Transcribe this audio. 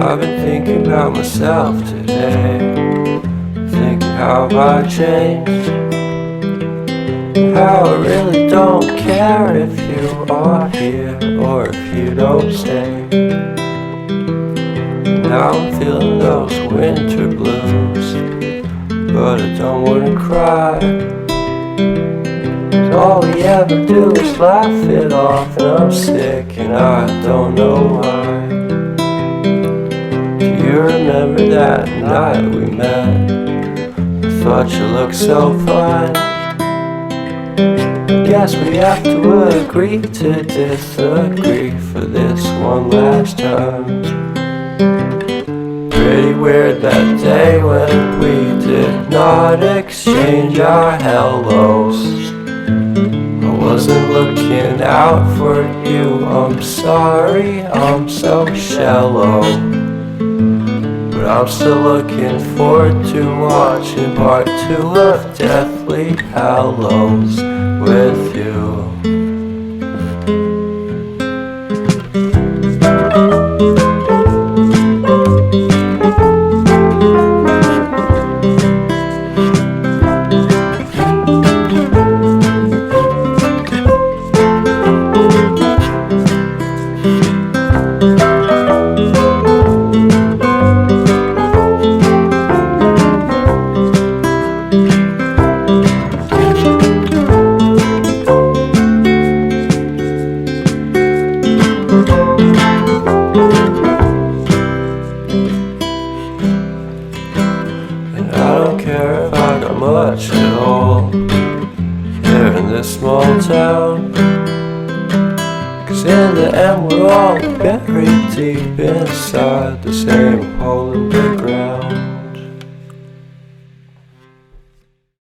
I've been thinking about myself today, thinking how have I changed, how I really don't care if you are here or if you don't stay. Now I'm feeling those winter blues, but I don't wanna cry. All we ever do is laugh it off, and I'm sick and I don't know why. Do you remember that night we met? I thought you looked so fine. Guess we have to agree to disagree for this one last time. Pretty weird that day when we did not exchange our hellos. I wasn't looking out for you, I'm sorry, I'm so shallow. But I'm still looking forward to watching part 2 of Deathly Hallows with you. And I don't care if I got much at all here in this small town, 'cause in the end we're all buried deep inside the same hole in the ground.